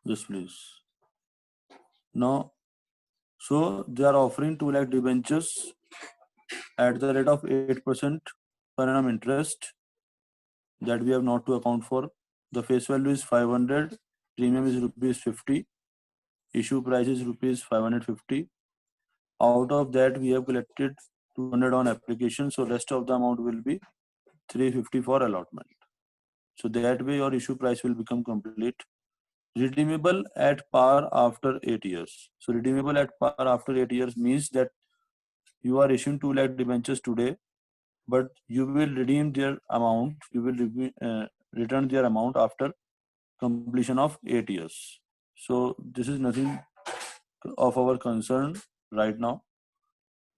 Yes, please. Now, so they are offering 2 lakh debentures at the rate of 8% per annum interest that we have not to account for. The face value is 500, premium is rupees 50, issue price is rupees 550. Out of that, we have collected 200 on application, so rest of the amount will be 350 for allotment. So that way your issue price will become complete. Redeemable at par after 8 years. So redeemable at par after 8 years means that you are issuing 2 lakh debentures today, but you will redeem their amount, you will return their amount after completion of 8 years. So this is nothing of our concern right now.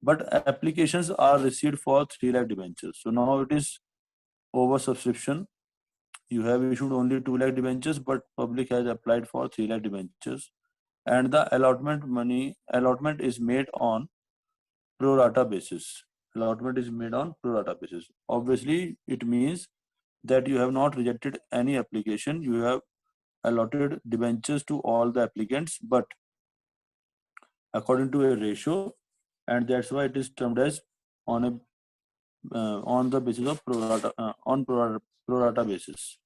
But applications are received for 3 lakh debentures. So now it is oversubscription. You have issued only 2 lakh debentures, but public has applied for 3 lakh debentures. And the allotment is made on pro rata basis. Allotment is made on pro rata basis. Obviously, it means that you have not rejected any application. You have allotted debentures to all the applicants, but according to a ratio, and that's why it is termed as on a on the basis of pro rata basis.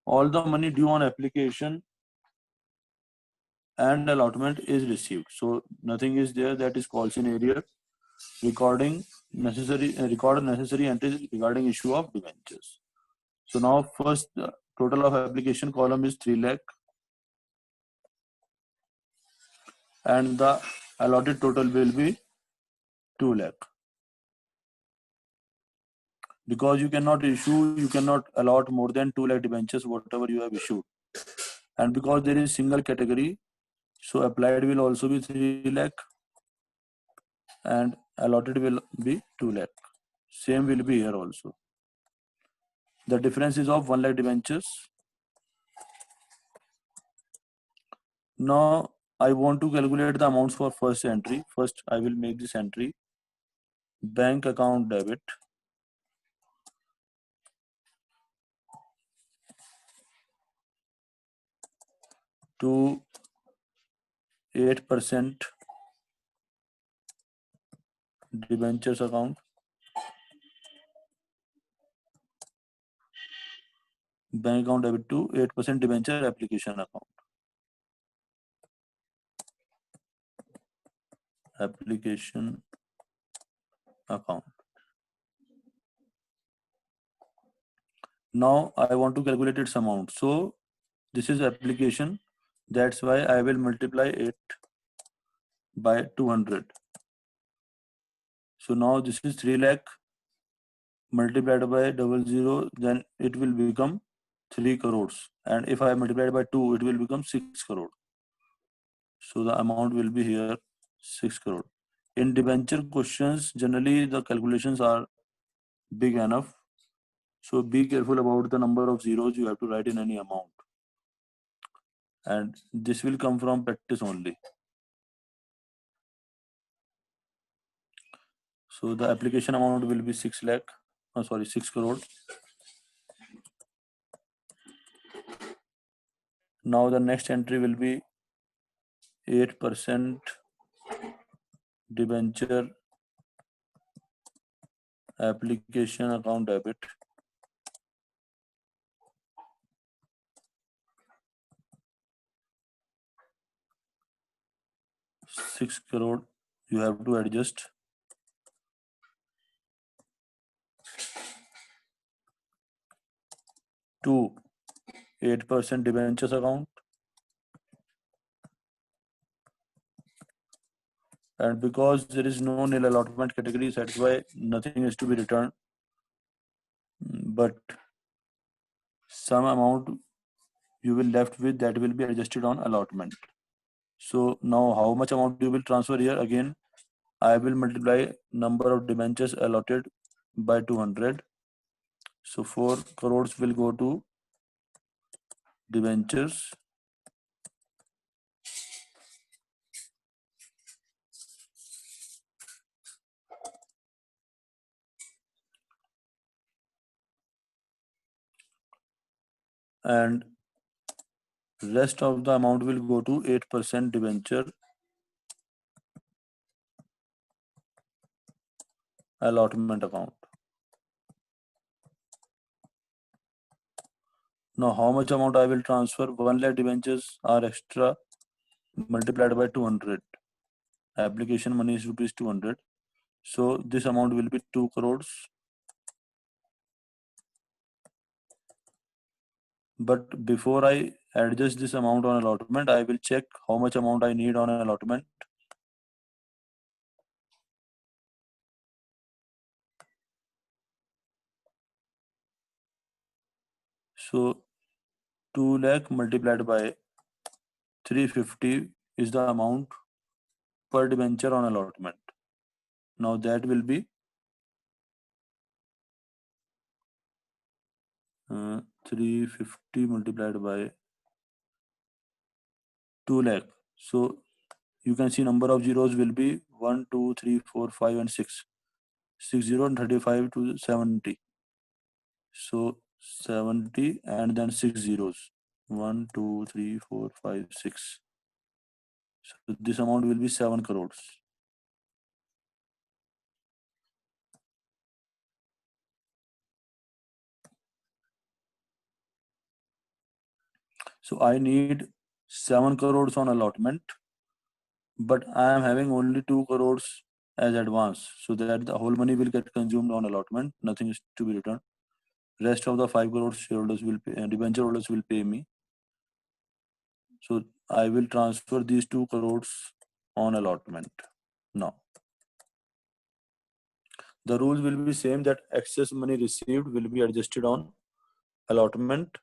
All the money due on application and allotment is received. So nothing is there that is called in area. Record necessary entries regarding issue of debentures. So now first total of application column is 3 lakh and the allotted total will be 2 lakh. Because you cannot allot more than 2 lakh debentures whatever you have issued. And because there is single category, so applied will also be 3 lakh and allotted will be 2 lakh. Same will be here also. The difference is of 1 lakh debentures. Now I want to calculate the amounts for first entry. First I will make this entry. Bank account debit. To 8% debentures account. Bank account debit to 8% debenture application account. Application account. Now I want to calculate its amount. So this is application. That's why I will multiply it by 200. So now this is 3 lakh multiplied by 00, then it will become 3 crores. And if I multiply it by 2, it will become 6 crore. So the amount will be here 6 crore. In debenture questions, generally the calculations are big enough. So be careful about the number of zeros you have to write in any amount. And this will come from practice only. So the application amount will be 6 lakh. 6 crore. Now the next entry will be 8% debenture application account debit. ₹6 crore you have to adjust. To 8% debentures account. And because there is no nil allotment category, that's why nothing is to be returned. But some amount you will left with that will be adjusted on allotment. So now how much amount you will transfer here? Again, I will multiply number of debentures allotted by 200. So 4 crores will go to debentures. And Rest of the amount will go to 8% debenture allotment account. Now, how much amount I will transfer? 1 lakh debentures are extra multiplied by 200. Application money is rupees 200. So this amount will be 2 crores. But before I adjust this amount on allotment, I will check how much amount I need on allotment. So 2 lakh multiplied by 350 is the amount per debenture on allotment. Now that will be 350 multiplied by 2 lakh. So you can see number of zeros will be 1, 2, 3, 4, 5 and 6. 60 and 35 to 70. So 70 and then 6 zeros. 1, 2, 3, 4, 5, 6. So this amount will be 7 crores. So I need 7 crores on allotment, but I am having only 2 crores as advance, so that the whole money will get consumed on allotment. Nothing is to be returned. Rest of the 5 crores shareholders will pay, debenture holders will pay me. So I will transfer these 2 crores on allotment. Now the rules will be same, that excess money received will be adjusted on allotment,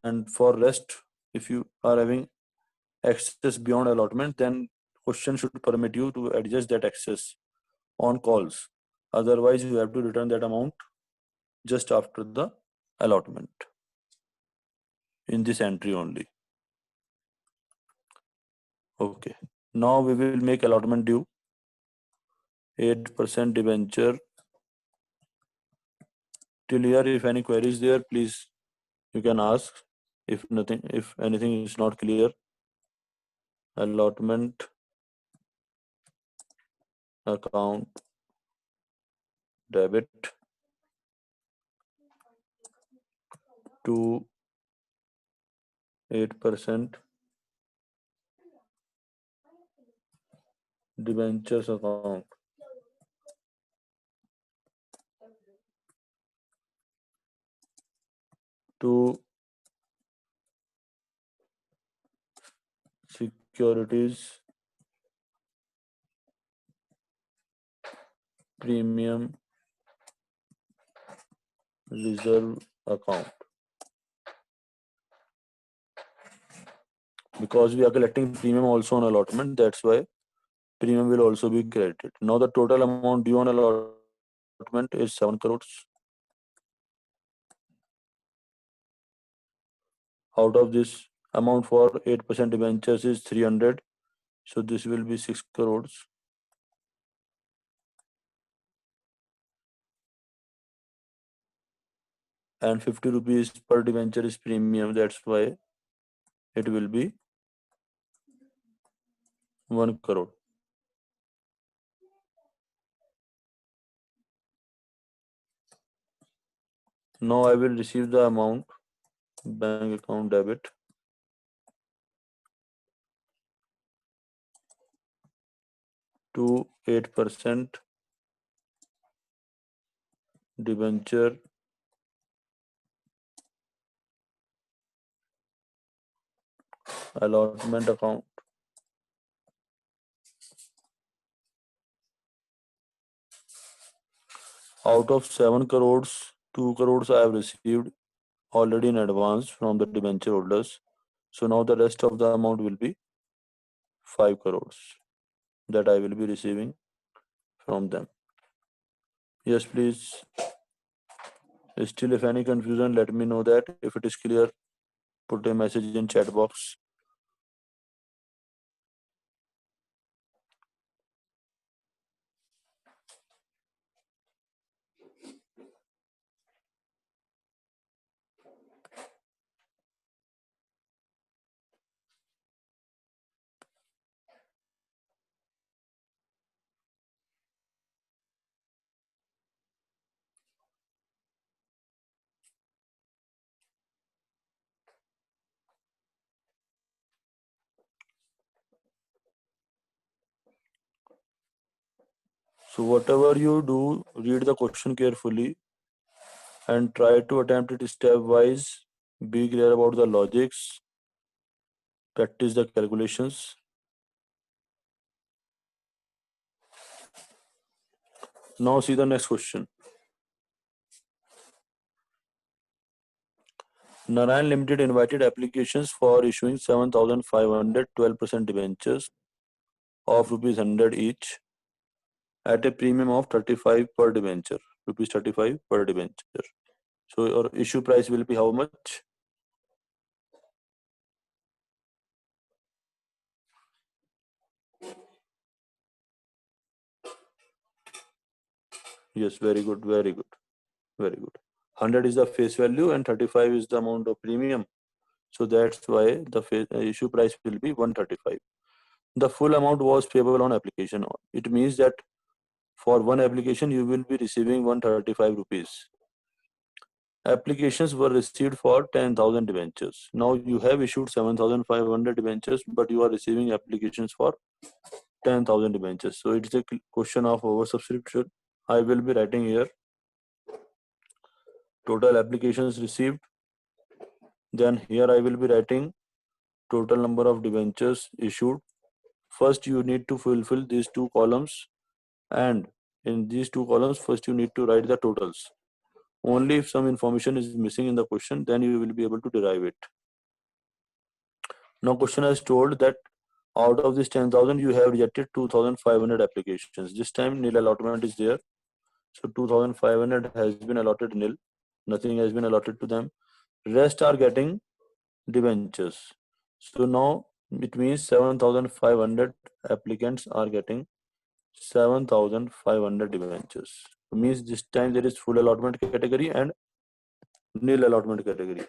and for rest, if you are having excess beyond allotment, then question should permit you to adjust that excess on calls. Otherwise you have to return that amount just after the allotment in this entry only. Okay, now we will make allotment due. 8% debenture. Till here, if any queries there, please you can ask. If nothing, if anything is not clear, allotment account debit to 8% debentures account to securities premium reserve account, because we are collecting premium also on allotment, that's why premium will also be credited. Now the total amount due on allotment is 7 crores. Out of this amount for 8% debentures is 300, so this will be 6 crores. And 50 rupees per debenture is premium, that's why it will be 1 crore. Now I will receive the amount, bank account debit to 8% debenture allotment account. Out of 7 crores, 2 crores I have received already in advance from the debenture holders. So now the rest of the amount will be 5 crores that I will be receiving from them. Yes, please. Still, if any confusion, let me know that. If it is clear, put a message in chat box. So whatever you do, read the question carefully and try to attempt it stepwise. Be clear about the logics, practice the calculations. Now see the next question. Narayan Limited invited applications for issuing 7,500 12% debentures of rupees 100 each at a premium of 35 per debenture, rupees 35 per debenture. So your issue price will be how much? Yes, very good, very good, very good. 100 is the face value and 35 is the amount of premium. So that's why the issue price will be 135. The full amount was payable on application. It means that for one application you will be receiving 135 rupees. Applications were received for 10,000 debentures. Now you have issued 7,500 debentures, but you are receiving applications for 10,000 debentures. So it's a question of oversubscription. I will be writing here total applications received. Then here I will be writing total number of debentures issued. First you need to fulfill these two columns, and in these two columns first you need to write the totals. Only if some information is missing in the question, then you will be able to derive it. Now question has told that out of this 10,000 you have rejected 2,500 applications. This time nil allotment is there. So 2,500 has been allotted nil. Nothing has been allotted to them. Rest are getting debentures. So now it means 7,500 applicants are getting 7,500 debentures. It means this time there is full allotment category and nil allotment category,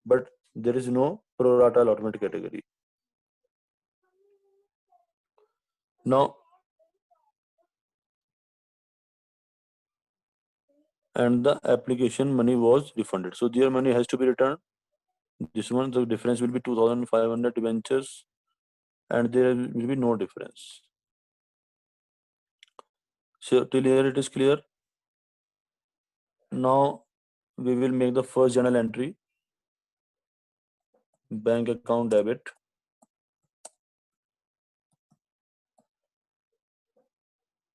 but there is no pro rata allotment category. Now, and the application money was refunded. So their money has to be returned. This one, the difference will be 2,500 debentures, and there will be no difference. So till here it is clear. Now we will make the first journal entry. Bank account debit.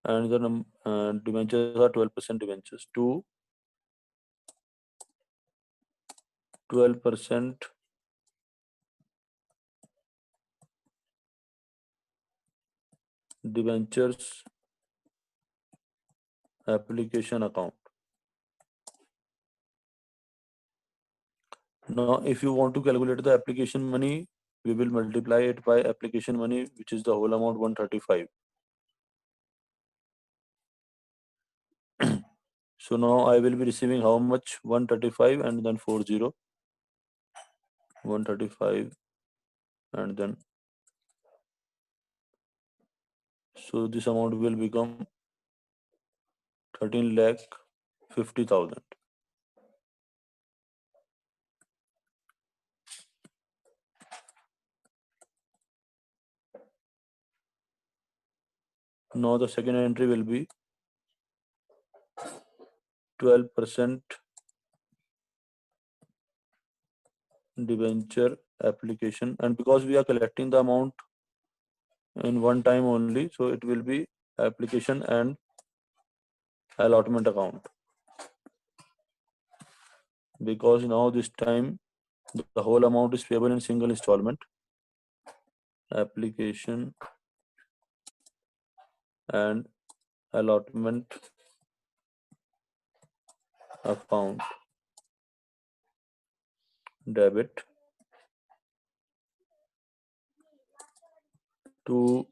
And the debentures are 12% debentures. 12% debentures application account. Now, if you want to calculate the application money, we will multiply it by application money, which is the whole amount 135. So now I will be receiving how much? 135 and then 40. 135 and then, so this amount will become 13,50,000. Now the second entry will be 12% debenture application, and because we are collecting the amount in one time only, so it will be application and allotment account, because now this time the whole amount is payable in single installment. Application and allotment account debit to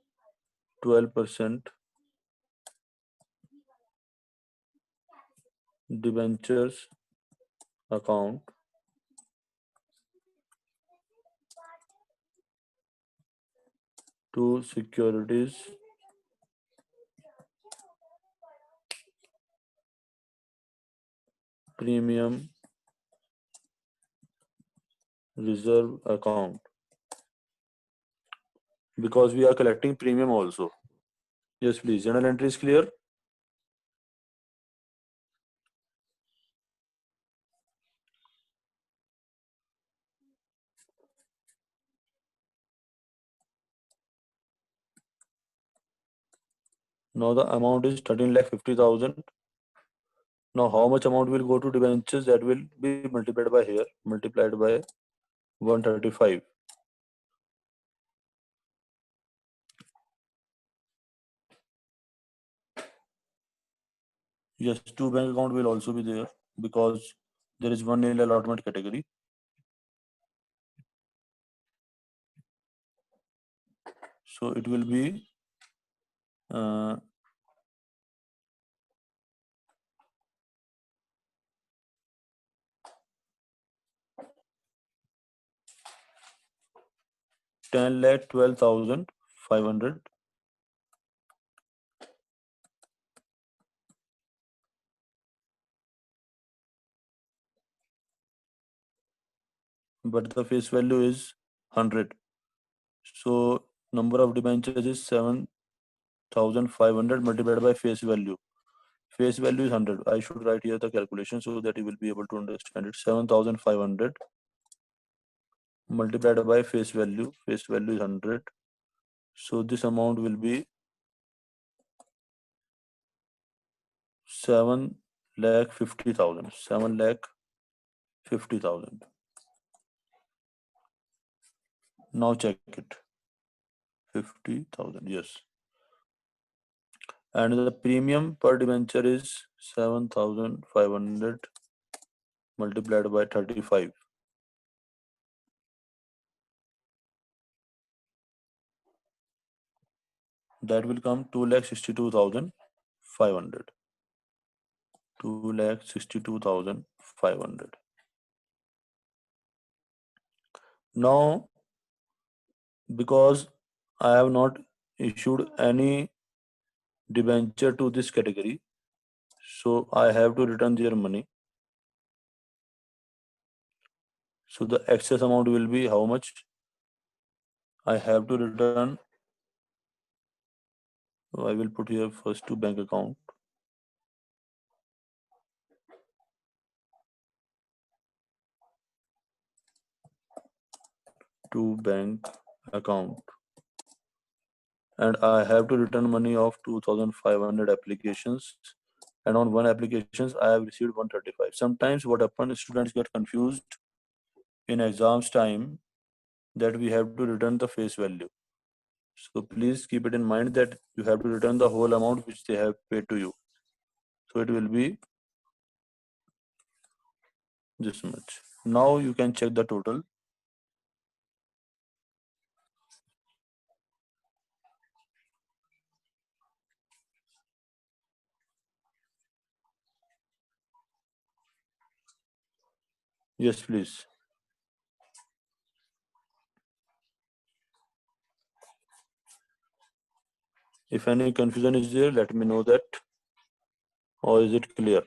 12% debentures account to securities premium reserve account, because we are collecting premium also. Yes, please. Journal entry is clear. Now the amount is 13,50,000. Now how much amount will go to debentures? That will be multiplied by here, multiplied by 135. Yes, two bank account will also be there because there is one nil allotment category. So it will be uh, 10,12,500. But the face value is 100. So number of debentures is 7,500 multiplied by face value. Face value is 100. I should write here the calculation so that you will be able to understand it. 7,500 multiplied by face value. Face value is 100. So this amount will be 7,50,000. 7,50,000. Now check it. 50,000. Yes. And the premium per debenture is 7,500 multiplied by 35. That will come 2,62,500. 2,62,500. Now, because I have not issued any debenture to this category, so I have to return their money. So the excess amount will be how much? I have to return. I will put here first to bank account. To bank account. And I have to return money of 2,500 applications. And on one applications, I have received 135. Sometimes what happens, students get confused in exams time that we have to return the face value. So please keep it in mind that you have to return the whole amount which they have paid to you. So it will be this much. Now you can check the total. Yes, please. If any confusion is there, let me know that. Or is it clear?